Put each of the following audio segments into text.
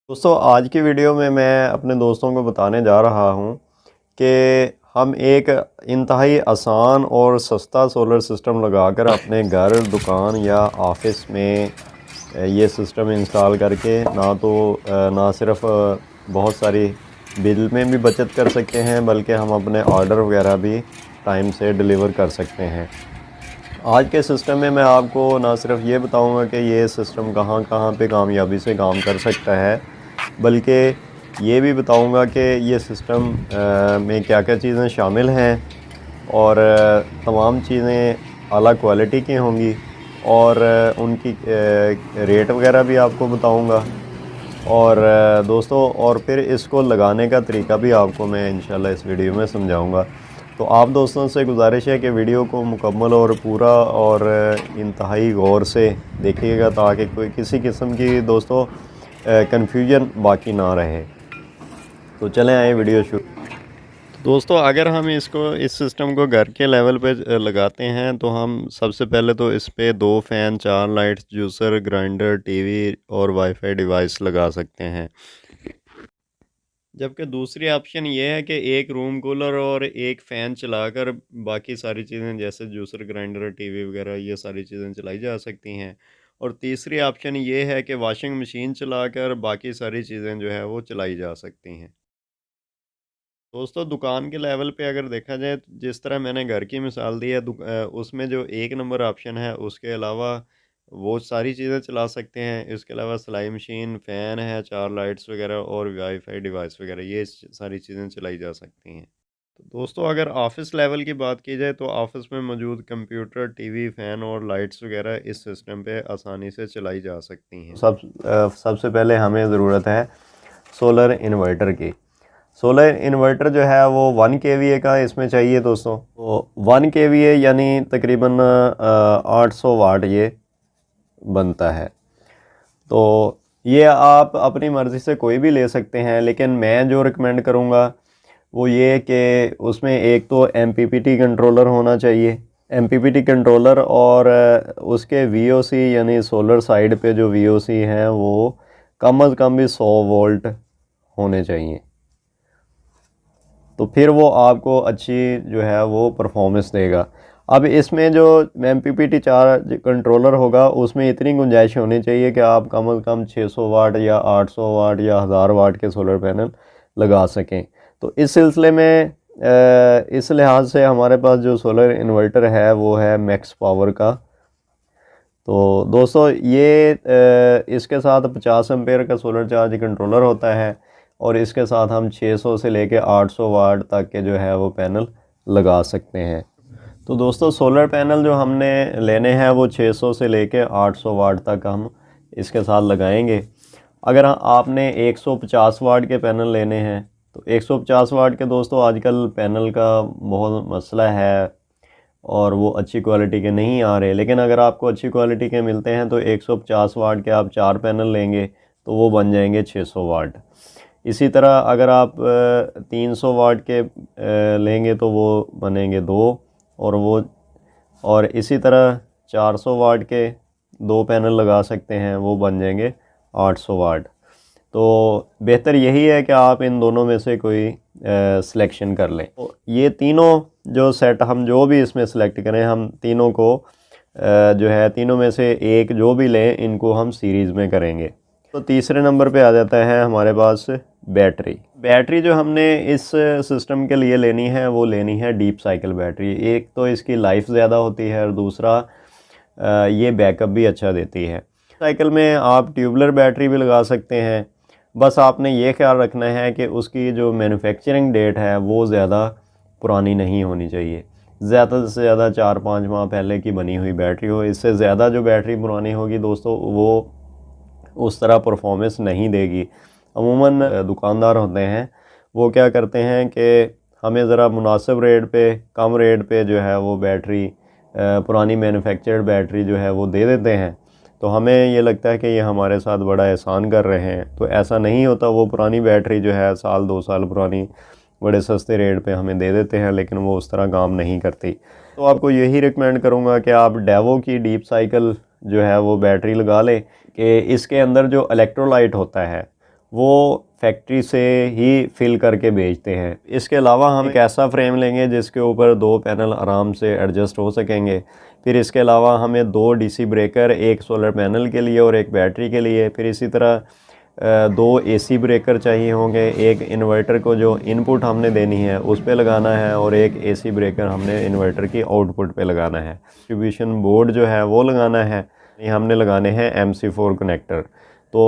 दोस्तों आज की वीडियो में मैं अपने दोस्तों को बताने जा रहा हूँ कि हम एक इंतहाई आसान और सस्ता सोलर सिस्टम लगाकर अपने घर, दुकान या ऑफिस में ये सिस्टम इंस्टॉल करके ना सिर्फ बहुत सारी बिल में भी बचत कर सकते हैं, बल्कि हम अपने ऑर्डर वगैरह भी टाइम से डिलीवर कर सकते हैं। आज के सिस्टम में मैं आपको ना सिर्फ ये बताऊंगा कि ये सिस्टम कहाँ कहाँ पे कामयाबी से काम कर सकता है, बल्कि ये भी बताऊंगा कि ये सिस्टम में क्या क्या चीज़ें शामिल हैं और तमाम चीज़ें आला क्वालिटी की होंगी और उनकी रेट वगैरह भी आपको बताऊंगा। और दोस्तों और फिर इसको लगाने का तरीका भी आपको मैं इंशाल्लाह इस वीडियो में समझाऊंगा। तो आप दोस्तों से गुजारिश है कि वीडियो को मुकम्मल और पूरा और इंतहाई गौर से देखिएगा, ताकि कोई किसी किस्म की दोस्तों कन्फ्यूजन बाकी ना रहे। तो चलें आए वीडियो शुरू। दोस्तों अगर हम इस सिस्टम को घर के लेवल पे लगाते हैं तो हम सबसे पहले तो इस पे 2 fan, 4 lights, juicer, grinder, TV और वाईफाई डिवाइस लगा सकते हैं। जबकि दूसरी ऑप्शन ये है कि एक रूम कूलर और एक फ़ैन चलाकर बाकी सारी चीज़ें जैसे जूसर, ग्राइंडर, टीवी वगैरह ये सारी चीज़ें चलाई जा सकती हैं। और तीसरी ऑप्शन ये है कि वॉशिंग मशीन चलाकर बाकी सारी चीज़ें जो है वो चलाई जा सकती हैं। दोस्तों दुकान के लेवल पे अगर देखा जाए तो जिस तरह मैंने घर की मिसाल दी है, उसमें जो 1 नंबर ऑप्शन है उसके अलावा वो सारी चीज़ें चला सकते हैं। इसके अलावा सिलाई मशीन, फ़ैन है, 4 लाइट्स वगैरह और वाईफाई डिवाइस वगैरह ये सारी चीज़ें चलाई जा सकती हैं। तो दोस्तों अगर ऑफ़िस लेवल की बात की जाए तो ऑफ़िस में मौजूद कंप्यूटर, टीवी, फ़ैन और लाइट्स वगैरह इस सिस्टम पे आसानी से चलाई जा सकती हैं। सबसे पहले हमें ज़रूरत है सोलर इन्वर्टर की। सोलर इन्वर्टर जो है वो 1 kVA का इसमें चाहिए दोस्तों। तो 1 kVA यानी तकरीबन 800 वाट ये बनता है। तो ये आप अपनी मर्ज़ी से कोई भी ले सकते हैं, लेकिन मैं जो रिकमेंड करूँगा वो ये कि उसमें एक तो MPPT कंट्रोलर होना चाहिए। MPPT कंट्रोलर और उसके VOC यानी सोलर साइड पे जो VOC हैं वो कम अज़ कम भी 100 वोल्ट होने चाहिए। तो फिर वो आपको अच्छी जो है वो परफॉर्मेंस देगा। अब इसमें जो MPPT चार्ज कंट्रोलर होगा उसमें इतनी गुंजाइश होनी चाहिए कि आप कम अज़ कम 600 वाट या 800 वाट या 1000 वाट के सोलर पैनल लगा सकें। तो इस सिलसिले में इस लिहाज से हमारे पास जो सोलर इन्वर्टर है वो है मैक्स पावर का। तो दोस्तों ये इसके साथ 50 एम्पेयर का सोलर चार्ज कंट्रोलर होता है और इसके साथ हम 600 से लेके 800 वाट तक के जो है वो पैनल लगा सकते हैं। तो दोस्तों सोलर पैनल जो हमने लेने हैं वो 600 से लेके 800 वाट तक हम इसके साथ लगाएंगे। अगर आपने 150 वाट के पैनल लेने हैं तो 150 वाट के दोस्तों आजकल पैनल का बहुत मसला है और वो अच्छी क्वालिटी के नहीं आ रहे। लेकिन अगर आपको अच्छी क्वालिटी के मिलते हैं तो 150 वाट के आप 4 पैनल लेंगे तो वो बन जाएंगे 600 वाट। इसी तरह अगर आप 300 वाट के लेंगे तो वो बनेंगे 2 और इसी तरह 400 वाट के 2 पैनल लगा सकते हैं, वो बन जाएंगे 800 वाट। तो बेहतर यही है कि आप इन दोनों में से कोई सिलेक्शन कर लें। तो ये तीनों जो सेट हम जो भी इसमें सेलेक्ट करें, हम तीनों को जो है तीनों में से एक जो भी लें इनको हम सीरीज़ में करेंगे। तो तीसरे नंबर पे आ जाता है हमारे पास बैटरी जो हमने इस सिस्टम के लिए लेनी है वो लेनी है डीप साइकिल बैटरी। एक तो इसकी लाइफ ज़्यादा होती है और दूसरा ये बैकअप भी अच्छा देती है। साइकिल में आप ट्यूबलर बैटरी भी लगा सकते हैं। बस आपने ये ख्याल रखना है कि उसकी जो मैन्युफैक्चरिंग डेट है वो ज़्यादा पुरानी नहीं होनी चाहिए। ज़्यादा से ज़्यादा 4-5 माह पहले की बनी हुई बैटरी हो। इससे ज़्यादा जो बैटरी पुरानी होगी दोस्तों वो उस तरह परफॉर्मेंस नहीं देगी। अमूमन दुकानदार होते हैं वो क्या करते हैं कि हमें ज़रा मुनासिब रेट पे, कम रेट पे जो है वो बैटरी पुरानी मैन्युफैक्चर्ड बैटरी जो है वो दे देते हैं। तो हमें ये लगता है कि ये हमारे साथ बड़ा एहसान कर रहे हैं। तो ऐसा नहीं होता। वो पुरानी बैटरी जो है 1-2 साल पुरानी बड़े सस्ते रेट पे हमें दे देते हैं, लेकिन वो उस तरह काम नहीं करती। तो आपको यही रिकमेंड करूँगा कि आप डेवो की डीप साइकिल जो है वो बैटरी लगा लें कि इसके अंदर जो इलेक्ट्रोलाइट होता है वो फैक्ट्री से ही फिल करके भेजते हैं। इसके अलावा हम एक ऐसा फ्रेम लेंगे जिसके ऊपर 2 पैनल आराम से एडजस्ट हो सकेंगे। फिर इसके अलावा हमें 2 डीसी ब्रेकर, एक सोलर पैनल के लिए और एक बैटरी के लिए। फिर इसी तरह 2 एसी ब्रेकर चाहिए होंगे, एक इन्वर्टर को जो इनपुट हमने देनी है उस पे लगाना है और एक एसी ब्रेकर हमने इन्वर्टर की आउटपुट पे लगाना है। डिस्ट्रीब्यूशन बोर्ड जो है वो लगाना है, ये हमने लगाने हैं MC4 कनेक्टर। तो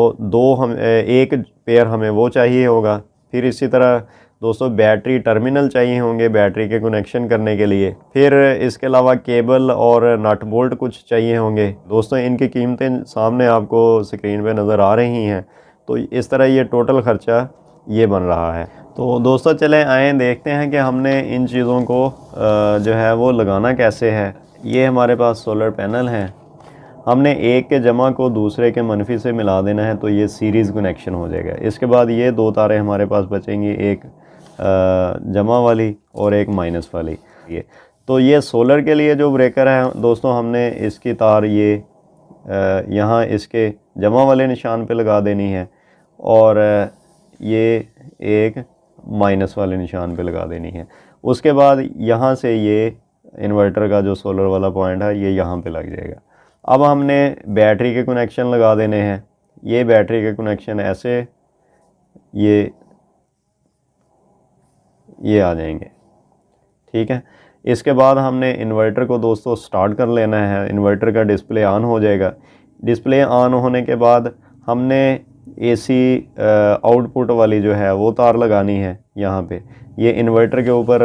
एक पेयर हमें वो चाहिए होगा। फिर इसी तरह दोस्तों बैटरी टर्मिनल चाहिए होंगे बैटरी के कनेक्शन करने के लिए। फिर इसके अलावा केबल और नट बोल्ट कुछ चाहिए होंगे। दोस्तों इनकी कीमतें सामने आपको स्क्रीन पे नज़र आ रही हैं। तो इस तरह ये टोटल ख़र्चा ये बन रहा है। तो दोस्तों चलें आएँ देखते हैं कि हमने इन चीज़ों को जो है वो लगाना कैसे है। ये हमारे पास सोलर पैनल हैं, हमने एक के जमा को दूसरे के मनफी से मिला देना है, तो ये सीरीज़ कनेक्शन हो जाएगा। इसके बाद ये 2 तारें हमारे पास बचेंगी, एक जमा वाली और एक माइनस वाली। ये सोलर के लिए जो ब्रेकर है दोस्तों, हमने इसकी तार ये यहाँ इसके जमा वाले निशान पे लगा देनी है और ये एक माइनस वाले निशान पे लगा देनी है। उसके बाद यहाँ से ये इन्वर्टर का जो सोलर वाला पॉइंट है ये यहाँ पे लग जाएगा। अब हमने बैटरी के कनेक्शन लगा देने हैं। ये बैटरी के कनेक्शन ऐसे ये आ जाएंगे, ठीक है। इसके बाद हमने इन्वर्टर को दोस्तों स्टार्ट कर लेना है। इन्वर्टर का डिस्प्ले ऑन हो जाएगा। डिस्प्ले ऑन होने के बाद हमने एसी आउटपुट वाली जो है वो तार लगानी है यहाँ पे। ये इन्वर्टर के ऊपर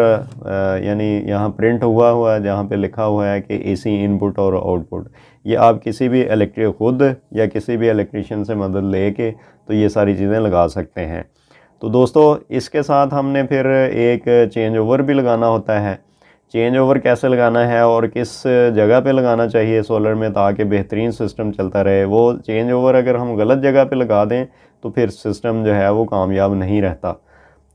यानी यहाँ प्रिंट हुआ है जहाँ पे लिखा हुआ है कि एसी इनपुट और आउटपुट। ये आप किसी भी खुद या किसी भी इलेक्ट्रीशियन से मदद लेके तो ये सारी चीज़ें लगा सकते हैं। तो दोस्तों इसके साथ हमने फिर एक चेंज ओवर भी लगाना होता है। चेंज ओवर कैसे लगाना है और किस जगह पे लगाना चाहिए सोलर में ताकि बेहतरीन सिस्टम चलता रहे, वो चेंज ओवर अगर हम गलत जगह पे लगा दें तो फिर सिस्टम जो है वो कामयाब नहीं रहता।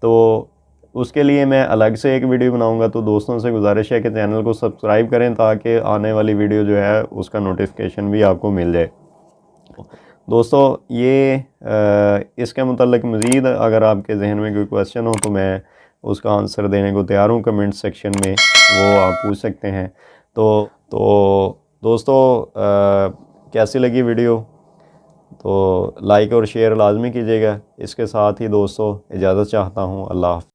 तो उसके लिए मैं अलग से एक वीडियो बनाऊंगा। तो दोस्तों से गुजारिश है कि चैनल को सब्सक्राइब करें ताकि आने वाली वीडियो जो है उसका नोटिफिकेशन भी आपको मिल जाए। दोस्तों ये इसके मुतल्लिक मज़ीद अगर आपके जहन में कोई क्वेश्चन हो तो मैं उसका आंसर देने को तैयार हूँ। कमेंट सेक्शन में वो आप पूछ सकते हैं। तो दोस्तों कैसी लगी वीडियो तो लाइक और शेयर लाजमी कीजिएगा। इसके साथ ही दोस्तों इजाज़त चाहता हूँ। अल्लाह हाफ़िज़।